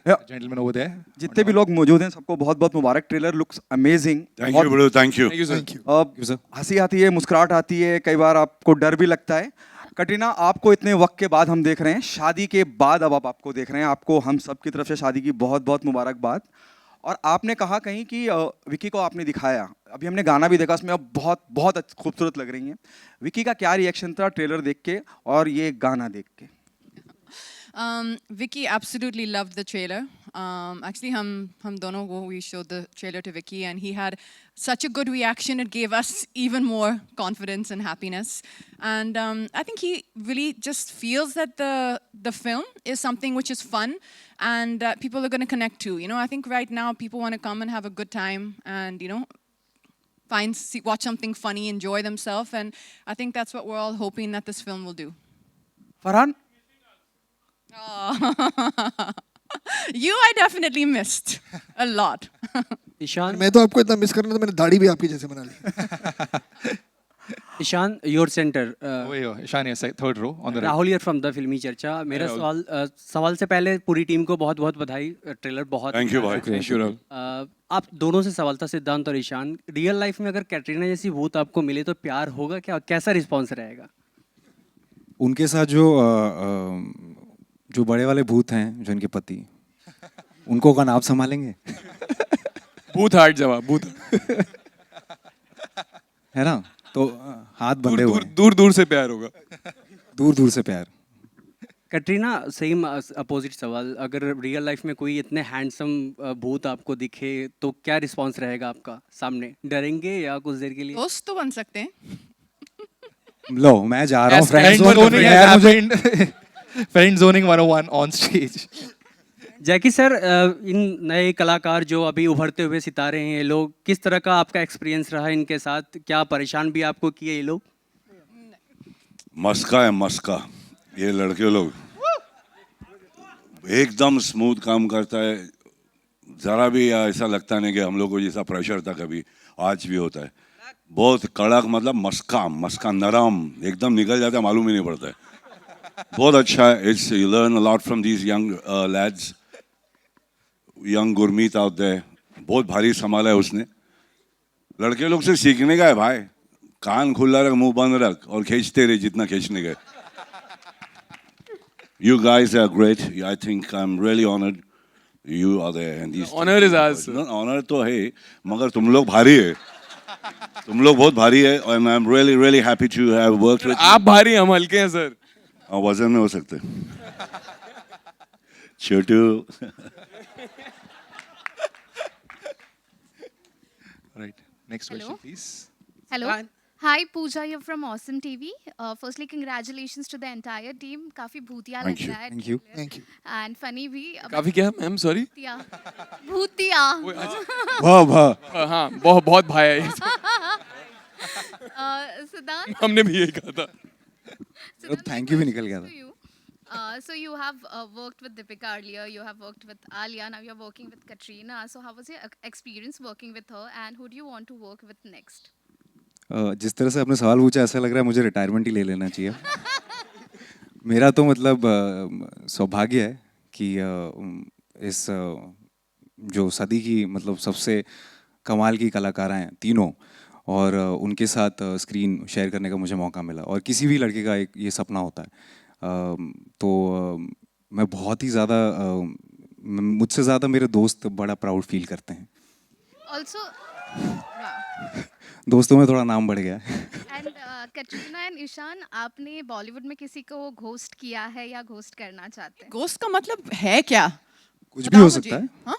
gentleman over there. जितने भी लोग मौजूद हैं सबको बहुत बहुत मुबारक. Trailer looks amazing. Thank you bro, thank you. हंसी आती है, मुस्कुराहट आती है, कई बार आपको डर भी लगता है. कटरीना, आपको इतने वक्त के बाद हम देख रहे हैं, शादी के बाद अब आप आपको देख रहे हैं. आपको हम सब की तरफ से शादी की बहुत बहुत मुबारकबाद. और आपने कहा कहीं कि विकी को आपने दिखाया, अभी हमने गाना भी देखा, उसमें अब बहुत बहुत खूबसूरत लग रही हैं. विकी का क्या रिएक्शन था ट्रेलर देख के और ये गाना देख के? Vicky absolutely loved the trailer. Actually, hum dono ko we showed the trailer to Vicky, and he had such a good reaction. It gave us even more confidence and happiness. And I think he really just feels that the film is something which is fun, and people are going to connect to. You know, I think right now people want to come and have a good time, and watch something funny, enjoy themselves, and I think that's what we're all hoping that this film will do. Farhan, You I definitely missed a lot. Ishan, मैं तो आपको इतना miss कर रहा था, मैंने दाढ़ी भी आपकी जैसे बना ली. Ishan, your centre. Over here, Ishan is third row on the right. Rahul here from the Filmi Charcha. मेरा सवाल से पहले पूरी टीम को बहुत बहुत बधाई. ट्रेलर बहुत थैंक यू भाई. Thank you, Rahul. आप दोनों से सवाल था, सिद्धांत और ईशान. रियल लाइफ में अगर कैटरीना जैसी भूत आपको मिले तो प्यार होगा क्या? कैसा रिस्पॉन्स रहेगा? उनके साथ जो बड़े वाले भूत हैं, जो इनके पति, उनको का नाम संभालेंगे? भूत हार्ट जवाब, भूत है ना? तो हाथ बंधे हुए हैं. दूर दूर से प्यार होगा. दूर दूर से प्यार. कैटरीना, सेम अपोजिट सवाल. अगर रियल लाइफ में कोई इतने हैंडसम भूत आपको दिखे तो क्या रिस्पॉन्स रहेगा आपका सामने? डरेंगे या कुछ देर के लिए? दोस्त तो बन सकते हैं. लो, मैं जा रहा हूँ. Friend zoning 101 on stage. Jackie sir, इन नए कलाकार जो अभी उभरते हुए सितारे हैं, ये लोग, किस तरह का आपका एक्सपीरियंस रहा इनके साथ? क्या परेशान भी आपको किए ये लोग? मस्का है मस्का, ये लड़के लोग एकदम स्मूथ काम करता है. जरा भी ऐसा लगता नहीं कि हम लोग को जैसा प्रेशर था कभी, आज भी होता है. बहुत कड़क, मतलब मस्का मस्का, नरम, एकदम निकल जाता है, मालूम ही नहीं पड़ता है. बहुत अच्छा है. It's you learn a lot from these young lads, young Gurmeet out there. बहुत भारी संभाला है उसने. लड़के लोग से सीखने का है भाई. कान खुला रख, मुंह बंद रख और खींचते रहे जितना खींचने का. You guys are great. I think I'm really honored you are there. And these Honor is ours. No, honor तो है, मगर तुम लोग भारी है. तुम लोग बहुत भारी है, and I'm really really happy to have worked with. आप भारी, हम हल्के हैं सर. वजन में हो सकते. छोटू. Right. Next question, please. Hello. Hi, Pooja here from Awesome TV. Firstly, congratulations to the entire team. काफी भूतिया लग रहा है. Thank you. Thank you. And funny भी. काफी क्या मैम? सॉरी. भूतिया. भूतिया. वाह. हाँ, बहुत भाई है. Siddhant. हमने भी यही कहा था. थैंक यू भी निकल गया था. So you have worked with Deepika earlier. You have worked with Alia. Now you're working with Katrina. So how was your experience working with her? And who do you want to work with next? जिस तरह से आपने सवाल पूछा, ऐसा लग रहा है मुझे रिटायरमेंट ही ले लेना चाहिए. मेरा तो मतलब सौभाग्य है कि इस जो सदी की मतलब सबसे कमाल की कलाकारें हैं तीनों, और उनके साथ स्क्रीन शेयर करने का मुझे मौका मिला. और किसी भी लड़के का एक ये सपना होता है. तो मैं बहुत ही ज़्यादा, मुझसे ज़्यादा मेरे दोस्त बड़ा प्राउड फील करते हैं. Also. दोस्तों में थोड़ा नाम बढ़ गया. And Katrina and Ishan, आपने बॉलीवुड में किसी को घोस्ट किया है या घोस्ट करना चाहते हैं? Ghost का मतलब है क्या? कुछ भी हो सकता है. हाँ?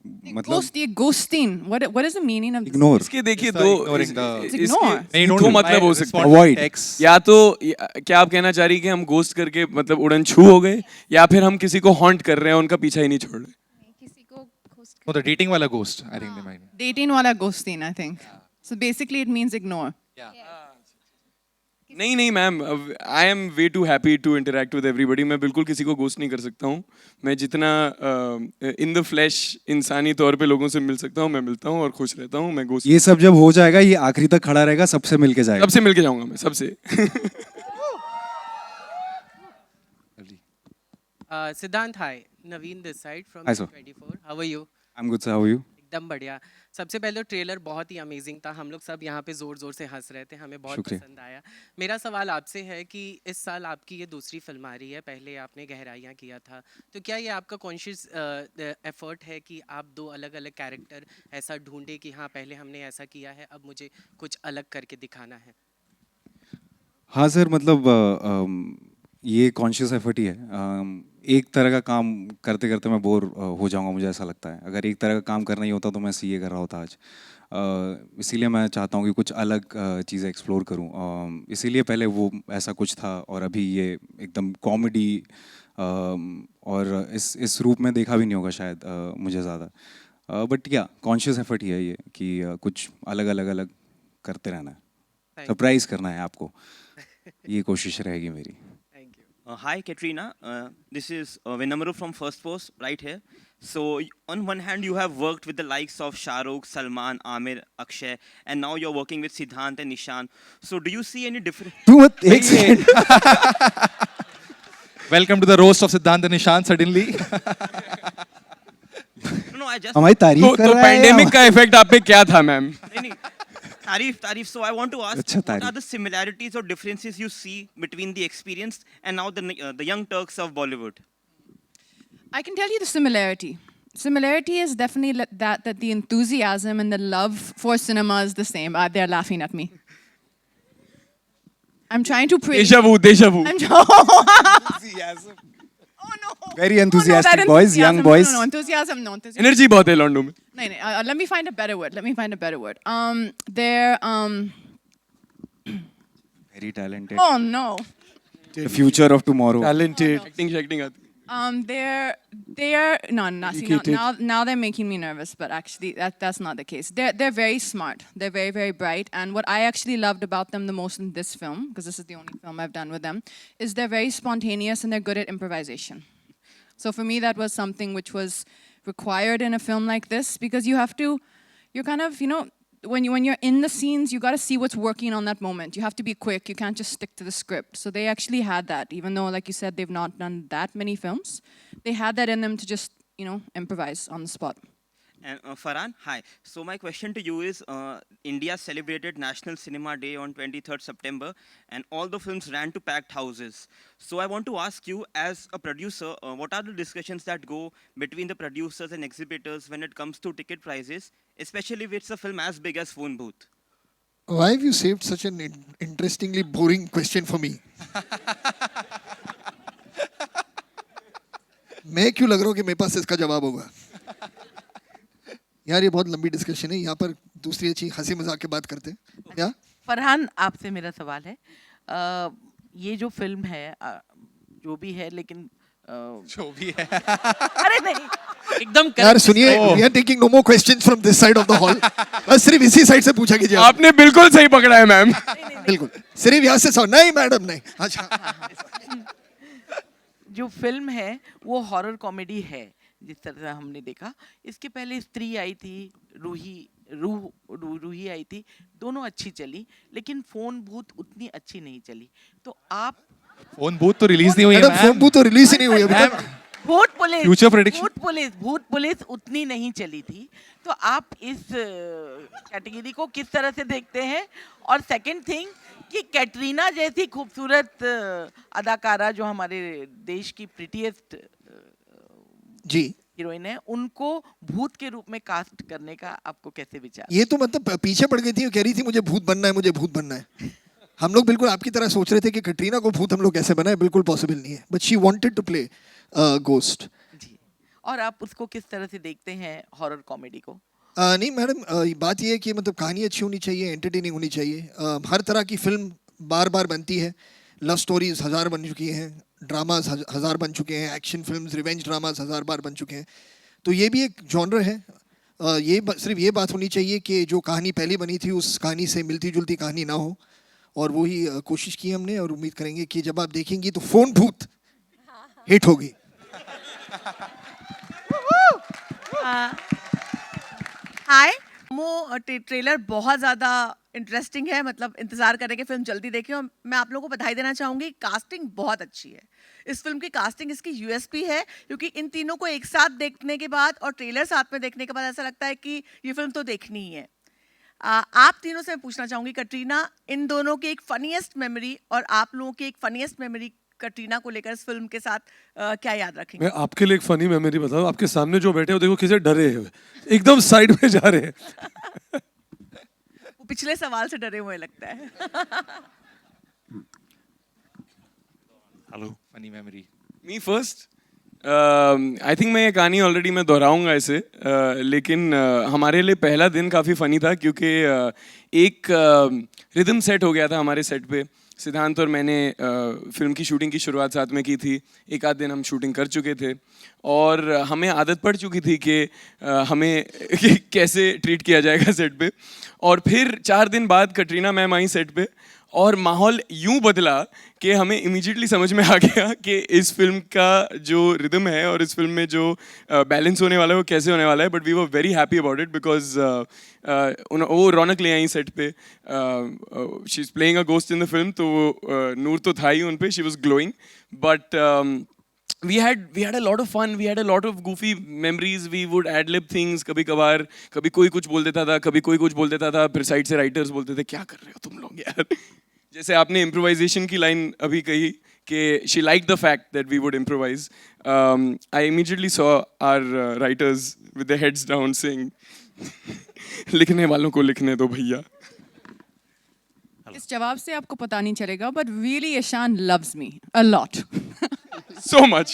मतलब Ghost, ये ghosting. What is the meaning of this? Ignore. इसके देखिए It's दो. ignoring the. Ignore. नहीं, दो मतलब हो सकता है. Avoid. या तो क्या आप कहना चाह रही कि हम घोस्ट करके मतलब उड़न छू हो गए, या फिर हम किसी को हॉन्ट कर रहे हैं, उनका पीछा ही नहीं छोड़ रहे. किसी को घोस्ट. No, the dating वाला ghost. I think they might. Dating वाला ghosting, I think. So basically it means ignore. नहीं ma'am, I am way too happy to interact with everybody. मैं बिल्कुल किसी को घोस्ट नहीं कर सकता हूँ. मैं जितना इन द फ्लैश इंसानी तौर पे लोगों से मिल सकता हूँ मैं मिलता हूँ और खुश रहता हूँ. मैं घोस्ट, ये सब जब हो जाएगा, ये आखिरी तक खड़ा रहेगा, सबसे मिलके जाएगा. सबसे मिलके जाऊंगा मैं, सबसे. Siddhant, hi. Naveen this side from Hi, sir. 24. How are you? I'm good, sir. How are you? एकदम बढ़िया. सबसे पहले तो ट्रेलर बहुत ही अमेजिंग था. हम लोग सब यहाँ पे जोर जोर से हंस रहे थे. हमें बहुत शुक्रिया. पसंद आया. मेरा सवाल आपसे है कि इस साल आपकी ये दूसरी फिल्म आ रही है. पहले आपने गहराइयाँ किया था. तो क्या ये आपका कॉन्शियस एफर्ट है कि आप दो अलग अलग कैरेक्टर ऐसा ढूंढे कि हाँ पहले हमने ऐसा किया है, अब मुझे कुछ अलग करके दिखाना है? हाँ सर, मतलब ये कॉन्शियस एफर्ट ही है. एक तरह का काम करते करते मैं बोर हो जाऊंगा, मुझे ऐसा लगता है. अगर एक तरह का काम करना ही होता तो मैं सीए कर रहा होता आज. इसीलिए मैं चाहता हूँ कि कुछ अलग चीज़ें एक्सप्लोर करूँ. इसीलिए पहले वो ऐसा कुछ था और अभी ये एकदम कॉमेडी और इस रूप में देखा भी नहीं होगा शायद मुझे ज़्यादा. बट या कॉन्शियस एफर्ट ही है ये कि कुछ अलग अलग अलग करते रहना है, सरप्राइज करना है आपको. ये कोशिश रहेगी मेरी. Thank you. Hi Katrina, this is Vinamru from First Post right here. So on one hand you have worked with the likes of Shah Rukh, Salman, Amir, Akshay, and now you're working with Siddhant and Nishan. So do you see any difference? तू मत एक second. Welcome to the roast of Siddhant and Nishan suddenly. No, I just हमारी तारीफ कर तो रहा है. Pandemic का इफेक्ट आप पे क्या था मैम? नहीं, तारीफ. So I want to ask, अच्छा, what are तारीफ. the similarities or differences you see between the experienced and now the young Turks of Bollywood? I can tell you the similarity. Similarity is definitely that the enthusiasm and the love for cinema is the same. They're laughing at me. I'm trying to praise. Deja vu. I'm Oh no. Very Oh, no, enthusiastic that boys, young enthusiasm. boys. No, enthusiasm. No, enthusiasm. Energy बहुत है लॉन्डो में. No, no. Let me find a better word. They're Very talented. Oh no. The future of tomorrow. Talented. Acting आती. They're no, see, now they're making me nervous, but actually that's not the case. They're very smart. They're very, very bright. And what I actually loved about them the most in this film, because this is the only film I've done with them, is they're very spontaneous and they're good at improvisation. So for me, that was something which was required in a film like this, because you're kind of, when you're in the scenes, you got to see what's working on that moment. You have to be quick. You can't just stick to the script. So they actually had that, even though, like you said, they've not done that many films. They had that in them to just, improvise on the spot. And Farhan, hi. So my question to you is, India celebrated National Cinema Day on 23rd September, and all the films ran to packed houses. So I want to ask you, as a producer, what are the discussions that go between the producers and exhibitors when it comes to ticket prices, especially if it's a film as big as Phone Booth? Why have you saved such an interestingly boring question for me? मैं क्यों लग रहा हूँ कि मेरे पास इसका जवाब होगा? यार ये बहुत लंबी डिस्कशन है. यहाँ पर दूसरी अच्छी हंसी मजाक की बात करते हैं क्या? फरहान, आपसे मेरा सवाल है, ये जो फिल्म है, जो भी है, लेकिन जो भी है. अरे नहीं, एकदम यार सुनिए, we are taking no more questions from this side of the hall. बस सिर्फ इसी साइड से पूछा कीजिए. आपने बिल्कुल सही पकड़ा है मैम. बिल्कुल सिर्फ यहाँ से सवाल. नहीं मैडम नहीं. अच्छा. जो फिल्म है वो हॉरर कॉमेडी है, जिस तरह से हमने देखा. इसके पहले स्त्री आई थी, रूही आई थी, दोनों अच्छी चली, लेकिन फोन बूथ उतनी अच्छी नहीं चली. तो आप फोन बूथ तो रिलीज नहीं हुई है मैडम, फोन बूथ तो रिलीज ही नहीं हुई अभी तक. Future prediction. भूत पुलिस उतनी नहीं चली थी. तो आप इस कैटेगरी को किस तरह से देखते हैं? और सेकंड थिंग कि कैटरीना जैसी खूबसूरत अदाकारा जो हमारे देश की प्रिटीएस्ट जी हीरोइन है, उनको भूत के रूप में कास्ट करने का आपको कैसे विचार? ये तो मतलब पीछे पड़ गई थी, कह रही थी मुझे भूत बनना है, मुझे भूत बनना है. हम लोग बिल्कुल आपकी तरह सोच रहे थे कि कटरीना को भूत हम लोग कैसे बनाए. बिल्कुल पॉसिबल नहीं है. But she wanted to play ghost. जी. और आप उसको किस तरह से देखते हैं, हॉरर कॉमेडी को? नहीं मैडम, बात ये है कि मतलब कहानी अच्छी होनी चाहिए, एंटरटेनिंग होनी चाहिए. हर तरह की फिल्म बार बार बनती है. लव स्टोरीज 1000 बन चुकी हैं, ड्रामाज 1000 बन चुके हैं, एक्शन फिल्म्स, रिवेंज ड्रामाज 1000 बार बन चुके हैं. तो ये भी एक जॉनर है. सिर्फ ये बात होनी चाहिए कि जो कहानी पहले बनी थी उस कहानी से मिलती जुलती कहानी ना हो. और वही कोशिश की हमने, और उम्मीद करेंगे कि जब आप देखेंगी तो फोन भूत हिट होगी. हाय, वो ट्रेलर बहुत ज़्यादा इंटरेस्टिंग है, मतलब इंतजार करेंगे फिल्म जल्दी देखें। और मैं आप लोगों को बधाई देना चाहूँगी, कास्टिंग बहुत अच्छी है इस फिल्म की। कास्टिंग इसकी यूएसपी है, क्योंकि इन तीनों को एक साथ देखने के बाद और ट्रेलर साथ में देखने के बाद ऐसा लगता है कि ये फिल्म तो देखनी ही है। आप तीनों से मैं पूछना चाहूँगी, कटरीना, इन दोनों की एक फनीएस्ट मेमोरी और आप लोगों की एक फनीएस्ट मेमोरी कटरीना को लेकर इस फिल्म के साथ क्या याद रखेंगे? मैं आपके लिए एक फनी मेमोरी बताऊं। आपके सामने जो बैठे हो देखो किसे डरे हुए, एकदम साइड में जा रहे हैं। वो पिछले सवाल से डरे हुए लगता है। Hello, funny memory. Me first. I think मैं ये कहानी ऑलरेडी मैं दोहराऊंगा इसे, लेकिन हमारे लिए पहला दिन काफ़ी फ़नी था, क्योंकि एक रिदम सेट हो गया था हमारे सेट पे। सिद्धांत और मैंने फिल्म की शूटिंग की शुरुआत साथ में की थी। एक आध दिन हम शूटिंग कर चुके थे और हमें आदत पड़ चुकी थी कि हमें कैसे ट्रीट किया जाएगा सेट पे। और फिर 4 दिन बाद कटरीना मैम आई सेट पे और माहौल यूं बदला कि हमें इमीडिएटली समझ में आ गया कि इस फिल्म का जो रिदम है और इस फिल्म में जो बैलेंस होने वाला है वो कैसे होने वाला है। But we were very happy about it, because वो रौनक ले आई सेट पे। She is playing a ghost in the film, तो नूर तो था ही उन पे, she was glowing. But we had a lot of fun, we had a lot of goofy memories, we would ad lib things कभी कभार, कभी कोई कुछ बोल देता था, कभी कोई कुछ बोल देता था, फिर साइड से राइटर्स बोलते थे क्या कर रहे हो तुम लोग यार। जैसे आपने इम्प्रोवाइजेशन की लाइन अभी कही कि she liked the fact that we would improvise. I immediately saw our writers with their heads down saying लिखने वालों को लिखने दो भैया। इस जवाब से आपको पता नहीं चलेगा, but really Ishan loves me a lot. So much.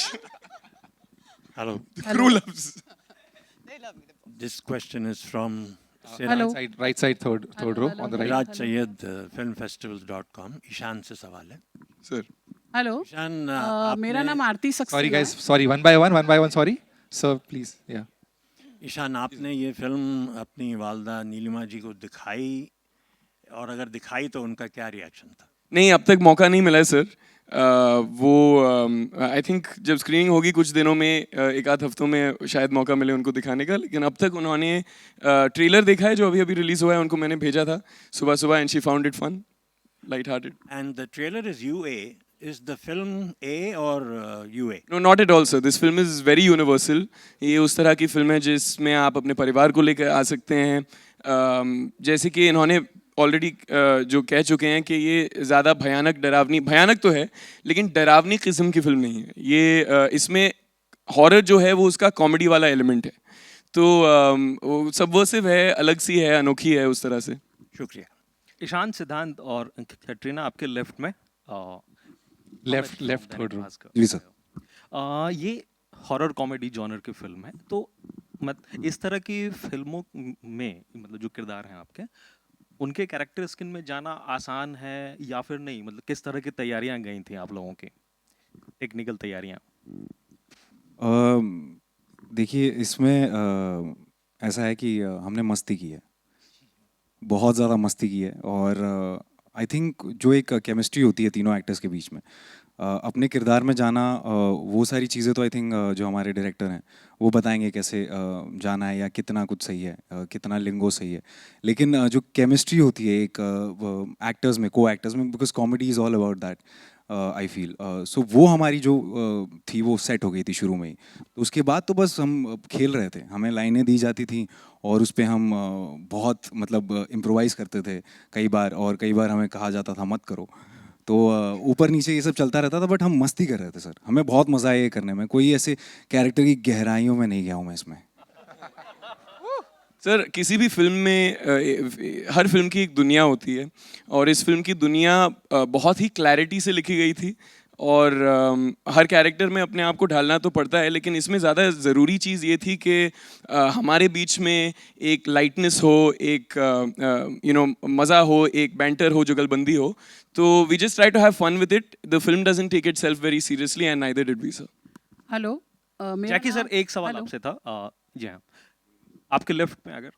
Hello. Crew loves. This question is from Hello. Right side, third row on the right. Raj Sayed, filmfestivals.com. Ishan से सवाल है। Sir. हेलो, मेरा नाम आरती Saxena. Sorry guys, sorry. One by one. Sorry. Sir, please. Yeah. Ishan, आपने ये film अपनी वालदा नीलिमा जी को दिखाई, और अगर दिखाई तो उनका क्या रिएक्शन था? नहीं, अब तक मौका नहीं मिला है सर। वो आई थिंक जब स्क्रीनिंग होगी कुछ दिनों में, एक आध हफ्तों में शायद मौका मिले उनको दिखाने का। लेकिन अब तक उन्होंने ट्रेलर देखा है जो अभी अभी रिलीज हुआ है, उनको मैंने भेजा था सुबह सुबह, and she found it fun, light hearted. And the trailer is UA. Is the film A or UA? No, not at all, sir. This film is very universal. ये उस तरह की फिल्म है जिसमें आप अपने परिवार को लेकर आ सकते हैं। जैसे कि इन्होंने ऑलरेडी जो कह चुके हैं कि ये ज़्यादा भयानक डरावनी, भयानक तो है लेकिन डरावनी किस्म की फिल्म नहीं है ये। इसमें हॉरर जो है वो उसका कॉमेडी वाला एलिमेंट है, तो वो सबवर्सिव है, अलग सी है, अनोखी है उस तरह से। शुक्रिया। ईशान, सिद्धांत और कैटरीना आपके लेफ्ट में, लेफ्ट थर्ड रो। जी सर। ये हॉरर कॉमेडी जॉनर की फिल्म है, तो इस तरह की फिल्मों में मतलब जो किरदार हैं आपके, उनके कैरेक्टर स्किन में जाना आसान है या फिर नहीं? मतलब किस तरह की तैयारियां गई थी आप लोगों की, टेक्निकल तैयारियां? देखिए, इसमें ऐसा है कि हमने मस्ती की है, बहुत ज़्यादा मस्ती की है। और आई थिंक जो एक केमिस्ट्री होती है तीनों एक्टर्स के बीच में, अपने किरदार में जाना, वो सारी चीज़ें तो आई थिंक जो हमारे डायरेक्टर हैं वो बताएंगे कैसे जाना है या कितना कुछ सही है, कितना लिंगो सही है। लेकिन जो केमिस्ट्री होती है एक एक्टर्स में, को एक्टर्स में, because comedy is all about that, I feel. So वो हमारी जो थी वो सेट हो गई थी शुरू में ही। तो उसके बाद तो बस हम खेल रहे थे, हमें लाइनें दी जाती थी और उस पर हम बहुत मतलब इम्प्रोवाइज़ करते थे कई बार, और कई बार हमें कहा जाता था मत करो। तो ऊपर नीचे ये सब चलता रहता था, बट हम मस्ती कर रहे थे सर। हमें बहुत मज़ा आया ये करने में, कोई ऐसे कैरेक्टर की गहराइयों में नहीं गया हूँ मैं इसमें। सर, किसी भी फिल्म में हर फिल्म की एक दुनिया होती है, और इस फिल्म की दुनिया बहुत ही क्लैरिटी से लिखी गई थी, और हर कैरेक्टर में अपने आप को ढालना तो पड़ता है। लेकिन इसमें ज़्यादा ज़रूरी चीज़ ये थी कि हमारे बीच में एक लाइटनेस हो, एक मज़ा हो, एक बैंटर हो, जुगलबंदी हो। तो we just try to have fun with it. The film doesn't take itself very seriously and neither did we sir. Hello, Jackie sir, एक सवाल आपसे था। जी हाँ, आपके लेफ्ट में, अगर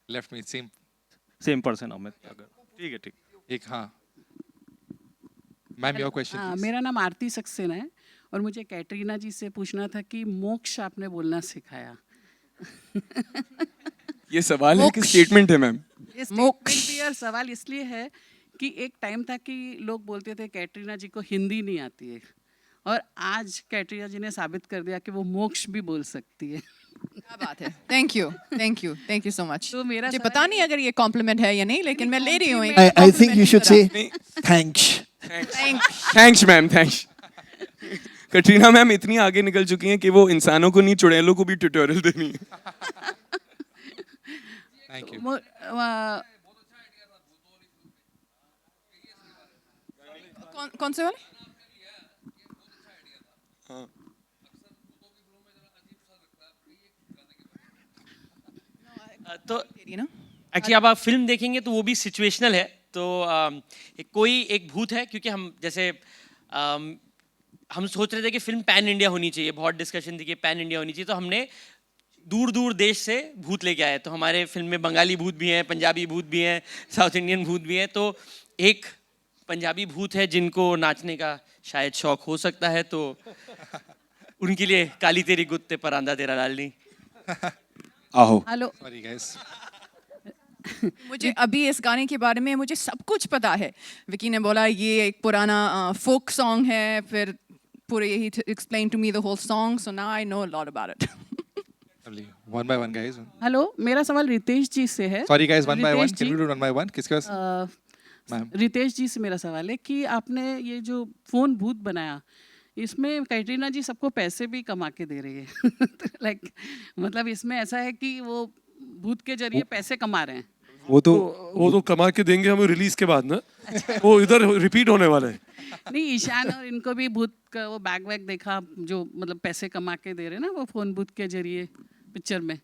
लेफ्ट में सेम पर्सन अमित, अगर ठीक है, ठीक एक। हाँ मैम, योर क्वेश्चन। मेरा नाम आरती सक्सेना है और मुझे कैटरीना जी से पूछना था कि मोक्ष आपने बोलना सिखाया। ये सवाल है कि स्टेटमेंट है मैम? ये मोक्ष। statement भी और सवाल इसलिए है कि एक टाइम था कि लोग बोलते थे कैटरीना जी को हिंदी नहीं आती है, और आज कैटरीना जी ने साबित कर दिया कि वो मोक्ष भी बोल सकती है। क्या बात है, थैंक यू सो मच। तो मेरा मुझे पता नहीं अगर ये कॉम्प्लीमेंट है या नहीं, लेकिन मैं ले रही हूँ। I think you should say thanks. Thanks ma'am, thanks. Katrina ma'am इतनी आगे निकल चुकी हैं कि वो इंसानों को नहीं, चुड़ैलों को भी ट्यूटोरियल देनी है। Thank you. कौन से वाले? तो एक्चुअली अब आप फिल्म देखेंगे तो वो भी सिचुएशनल है। तो कोई एक भूत है, क्योंकि हम जैसे हम सोच रहे थे कि फिल्म पैन इंडिया होनी चाहिए, बहुत डिस्कशन थी कि पैन इंडिया होनी चाहिए, तो हमने दूर दूर देश से भूत लेके आए। तो हमारे फिल्म में बंगाली भूत भी हैं, पंजाबी भूत भी हैं, साउथ इंडियन भूत भी हैं। तो एक पंजाबी भूत है जिनको नाचने का शायद शौक हो सकता है, तो उनके लिए काली तेरी गुत्ते पर आंदा तेरा लालनी। आहो। हेलो। Sorry guys. मुझे अभी इस गाने के बारे में मुझे सब कुछ पता है। विकी ने बोला ये एक पुराना फोक सॉन्ग है, फिर पूरे यही explain to me the whole song, so now I know a lot about it. One by one guys. Hello, मेरा सवाल रितेश जी से है। Sorry guys, one by one. Ritesh can ji, we do one by one? किसके पास? मैम। रितेश जी से मेरा सवाल है कि आपने ये जो फोन भूत बनाया, इसमें कैटरीना जी सबको पैसे भी कमा के दे रही है। लाइक मतलब इसमें ऐसा है कि वो भूत के जरिए पैसे कमा रहे हैं। वो तो कमा के देंगे हमें रिलीज के बाद ना। वो इधर रिपीट होने वाला है। नहीं, ईशान और इनको भी भूत का वो बैग वैग देखा, जो मतलब पैसे कमा के दे रहे हैं ना वो फोन भूत के जरिए पिक्चर में।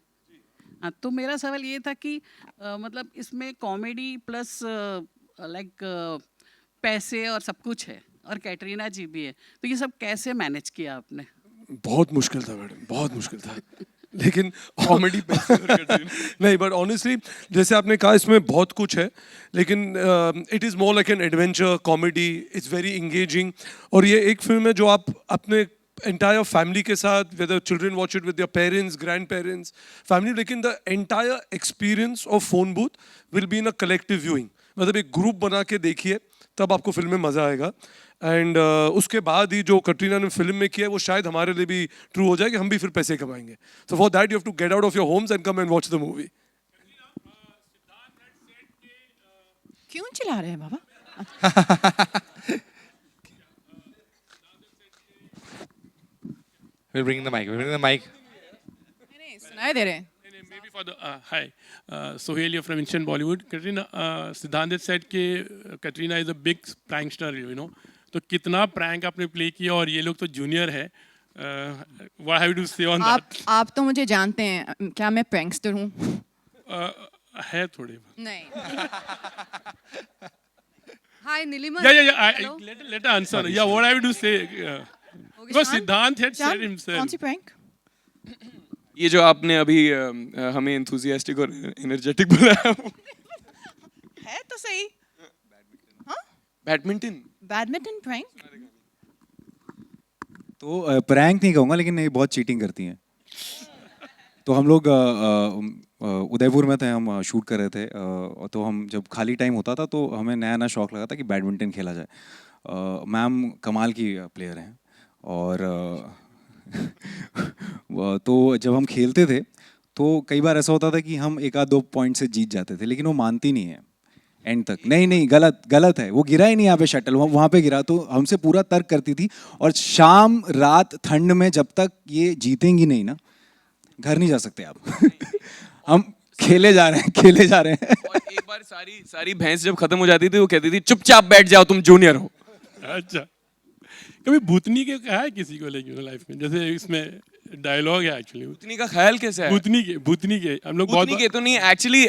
हाँ, तो मेरा सवाल ये था कि मतलब इसमें कॉमेडी प्लस लाइक पैसे और सब कुछ है, और कैटरीना जी भी है, तो ये सब कैसे मैनेज किया आपने? बहुत मुश्किल था मैडम, बहुत मुश्किल था। लेकिन कॉमेडी नहीं, बट ऑनेस्टली जैसे आपने कहा इसमें बहुत कुछ है, लेकिन it is more like an adventure comedy, it's very engaging. और ये एक फिल्म है जो आप अपने entire family के साथ, whether children watch it with their parents, grandparents, family, लेकिन the entire experience of phone booth will be in a collective viewing। मतलब एक ग्रुप बना के देखिए, तब आपको फिल्म में मज़ा आएगा। एंड उसके बाद ही जो कटरीना ने फिल्म में किया है वो शायद हमारे लिए भी ट्रू हो जाए कि हम भी फिर पैसे कमाएंगे। So for that you have to get out of your homes and come and watch the movie। क्यों चिल्ला रहे हैं बाबा? We'll bring the mic. We'll bring the mic. नहीं, सुनाई दे रहे हैं। Maybe for the hi, Sohail here from Instant Bollywood. Katrina, Siddhant has said कि Katrina is a big prankster, you know. तो कितना प्रैंक आपने प्ले किया, और ये लोग तो जूनियर है। What have you to say on that? आप तो मुझे जानते हैं, क्या मैं प्रैंकस्टर हूँ? है थोड़े। नहीं। Hi, Nilima. Yeah. Let her answer. Yeah, what have you to say? Because Siddhant had said himself. कौन सी प्रैंक? ये जो आपने अभी हमें enthusiastic और energetic बनाया है तो सही। बैडमिंटन प्रैंक तो प्रैंक नहीं कहूँगा, लेकिन ये बहुत चीटिंग करती हैं। तो हम लोग उदयपुर में थे, हम शूट कर रहे थे, तो हम जब खाली टाइम होता था तो हमें नया नया शौक लगा था कि बैडमिंटन खेला जाए। मैम कमाल की प्लेयर हैं, और तो जब हम खेलते थे तो कई बार ऐसा होता था कि हम एक आध दो पॉइंट से जीत जाते थे, लेकिन वो मानती नहीं है एंड तक। नहीं गलत है, वो गिरा ही नहीं यहाँ पे शटल, वहाँ पे गिरा। तो हमसे पूरा तर्क करती थी, और शाम रात ठंड में जब तक ये जीतेंगी नहीं ना, घर नहीं जा सकते आप। हम खेले जा रहे हैं। और एक बार सारी भैंस जब खत्म हो जाती थी वो कहती थी चुपचाप बैठ जाओ, तुम जूनियर हो। अच्छा, कभी भूतनी के कहा है किसी को लेकिन लाइफ में? जैसे इसमें डायलॉग है एक्चुअली, भूतनी का ख्याल कैसे है? भूतनी के हम लोग भूतनी के तो नहीं, एक्चुअली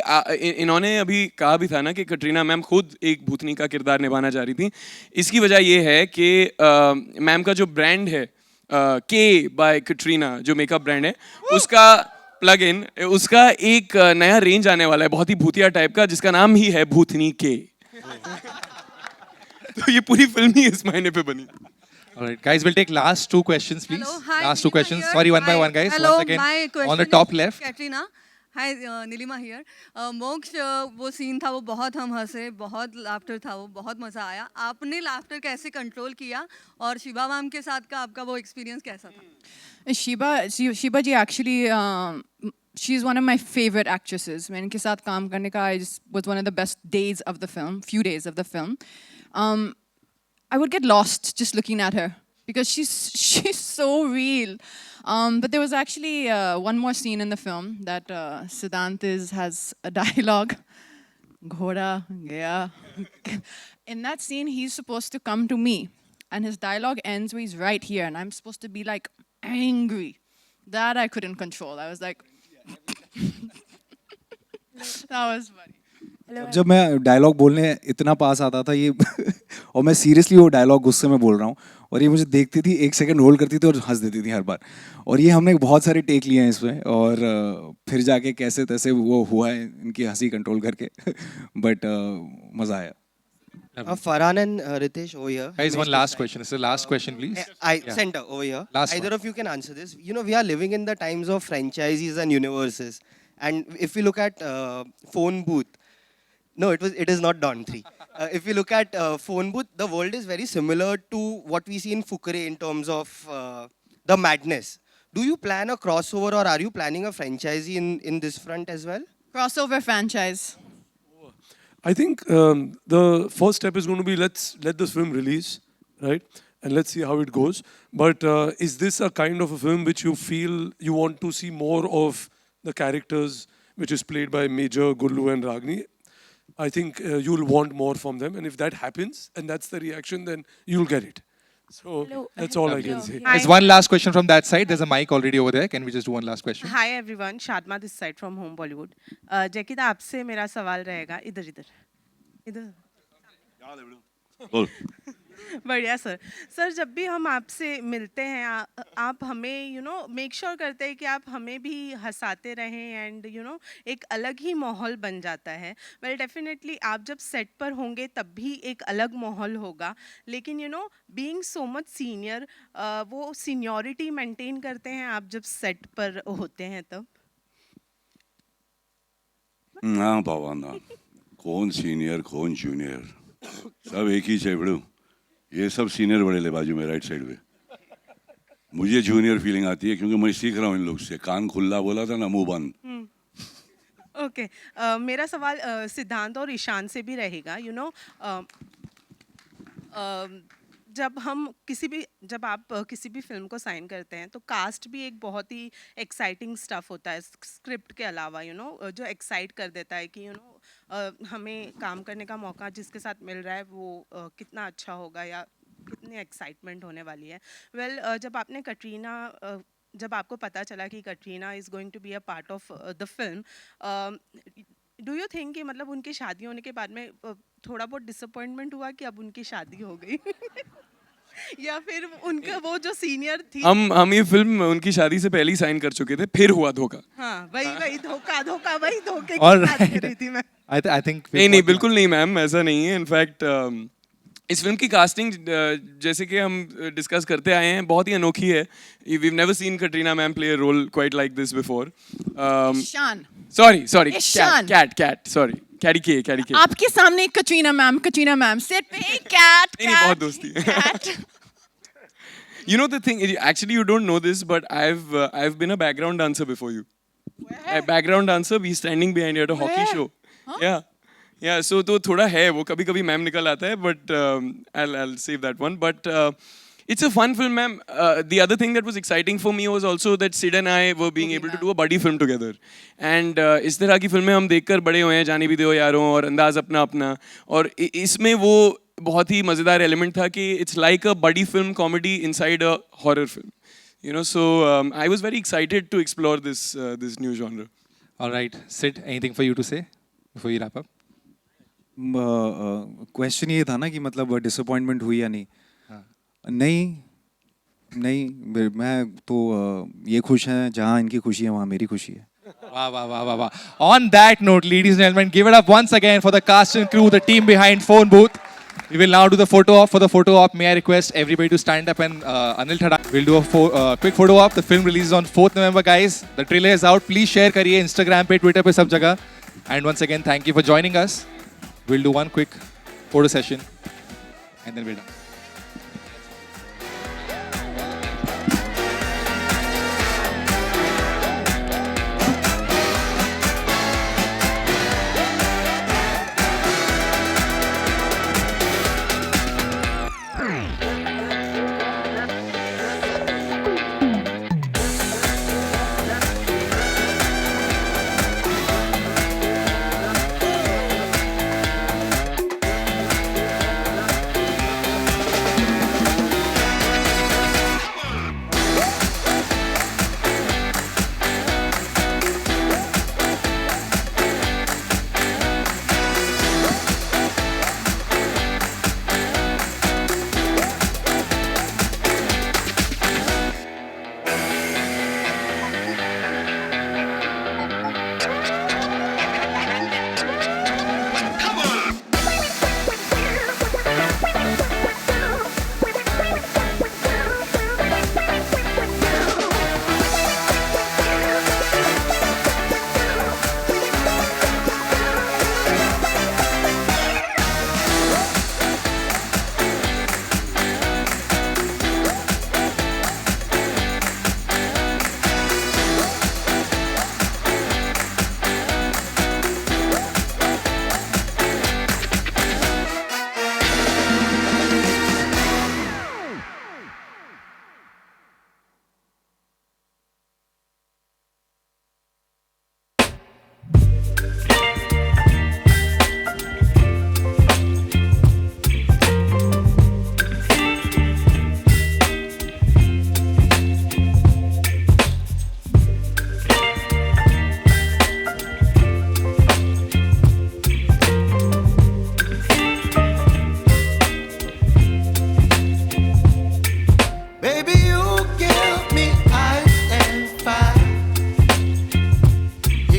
इन्होंने अभी कहा भी था ना कि कटरीना मैम खुद एक भूतनी का किरदार निभाना चाह रही थी। इसकी वजह ये है कि मैम का जो ब्रांड है के बाय कटरीना, जो मेकअप ब्रांड है, उसका प्लग इन, उसका एक नया रेंज आने वाला है बहुत ही भूतिया टाइप का, जिसका नाम ही है भूतनी के। तो ये पूरी फिल्म ही इस महीने पे बनी। All right, guys, we'll take last two questions, please. Hello, hi, last two Nilima questions. here. Sorry, one by Hi. one, guys. Hello, Once again, my question on the top is left. Katrina, hi Neelima here Moksh वो scene था वो बहुत हम हंसे बहुत laughter था वो बहुत मज़ा आया आपने लाफ्टर कैसे कंट्रोल किया और शिबा मैम के साथ का आपका वो एक्सपीरियंस कैसा था Shiba ji actually she's one of my favorite actresses. मैं इनके साथ काम करने का was one of the best days of the film, few days of the film. I would get lost just looking at her because she's so real. But there was actually one more scene in the film that Siddhant has a dialogue. Ghoda gaya. In that scene, he's supposed to come to me, and his dialogue ends where he's right here, and I'm supposed to be like angry. That I couldn't control. I was like, that was funny. जब मैं dialogue बोलने इतना पास आता था ये और मैं seriously वो डायलॉग गुस्से में बोल रहा हूँ और ये मुझे देखती थी 1 सेकंड होल्ड करती थी और हंस देती थी हर बार और ये हमने बहुत सारे टेक लिए हैं इसमें और फिर जाके कैसे तैसे वो हुआ है इनकी हंसी कंट्रोल करके बट मज़ा आया Farhan and Ritesh over here. Guys, one last question. It's the last question, please. Center over here. Last Either one. of you can answer this. You know, we are living in the times of franchises and universes. And if we look at Phone Booth, no, it is not Dawn 3. If we look at Phone Booth, the world is very similar to what we see in Fukre in terms of the madness. Do you plan a crossover or are you planning a franchise in this front as well? Crossover franchise. I think the first step is going to be let's let this film release, right? And let's see how it goes. But is this a kind of a film which you feel you want to see more of the characters which is played by Major, Gullu and Ragini? I think you'll want more from them. And if that happens and that's the reaction, then you'll get it. So that's all I can say. There's one last question from that side. There's a mic already over there. Can we just do one last question? Hi everyone Shadma this side from home Bollywood जैकिदा आपसे मेरा सवाल रहेगा इधर बोल बढ़िया sir जब भी हम आपसे मिलते हैं आप हमें मेक श्योर करते हैं कि आप हमें भी हंसाते रहें एंड एक अलग ही माहौल बन जाता है वेल डेफिनेटली आप जब सेट पर होंगे तब भी एक अलग माहौल होगा लेकिन बीइंग सो मच सीनियर वो सीनियरिटी मेंटेन करते हैं आप जब सेट पर होते हैं तब ना बाबा ना कौन सीनियर कौन जूनियर सब एक ही चेबड़ू ये सब सीनियर बड़े ले बाजू में राइट साइड पे मुझे जूनियर फीलिंग आती है क्योंकि मैं सीख रहा हूँ इन लोग से कान खुला बोला था ना मुंह बंद ओके मेरा सवाल सिद्धांत और ईशान से भी रहेगा जब आप किसी भी फिल्म को साइन करते हैं तो कास्ट भी एक बहुत ही एक्साइटिंग स्टफ होता है स्क्रिप्ट के अलावा जो एक्साइट कर देता है कि हमें काम करने का मौका जिसके साथ मिल रहा है वो कितना अच्छा होगा या कितनी एक्साइटमेंट होने वाली है जब आपको पता चला कि Katrina is going to be a part of the film do you think कि मतलब उनकी शादी होने के बाद में थोड़ा बहुत डिसअपॉइंटमेंट हुआ कि अब उनकी शादी हो गई या फिर उनका वो जो सीनियर थी हम ये फिल्म उनकी शादी से पहले ही साइन कर चुके थे फिर हुआ धोखा वही धोखा वही धोखे की बात कर रही थी मैं I think नहीं बिल्कुल नहीं मैम ऐसा नहीं है इनफैक्ट इस फिल्म की कास्टिंग जैसे कि हम डिस्कस करते आए हैं बहुत ही अनोखी है we've never seen Katrina ma'am play a role quite like this before Ishan sorry Ishan cat sorry carry के आपके सामने कटरीना मैम सेट पे कैट नहीं बहुत दोस्ती है You know the thing actually you don't know this but I've been a background dancer before you a background dancer we standing behind you at a hockey show yeah so तो थोड़ा है वो कभी ma'am निकल आता है but I'll save that one but it's a fun film ma'am the other thing that was exciting for me was also that Sid and I were being able to do a buddy film together and इस तरह की फिल्में हम देखकर बड़े हुए हैं जाने भी दो यारों और अंदाज अपना और इसमें वो बहुत ही मज़ेदार एलिमेंट था कि it's like a buddy film comedy inside a horror film so I was very excited to explore this new genre. All right, Sid, anything for you to say before you wrap up? Question ये था ना कि मतलब disappointment हुई या नहीं नहीं मैं तो ये खुश हैं जहाँ इनकी खुशी है वहाँ मेरी खुशी है Wow. On that note, ladies and gentlemen, give it up once again for the cast and crew, the team behind Phone Booth. We will now do the photo op. For the photo op, may I request everybody to stand up and Anil Thada. We'll do a quick photo op. The film releases on 4th November, guys. The trailer is out. Please share करिए Instagram पे, Twitter पे, सब जगह. And once again, thank you for joining us. We'll do one quick photo session, and then we're done.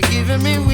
Giving me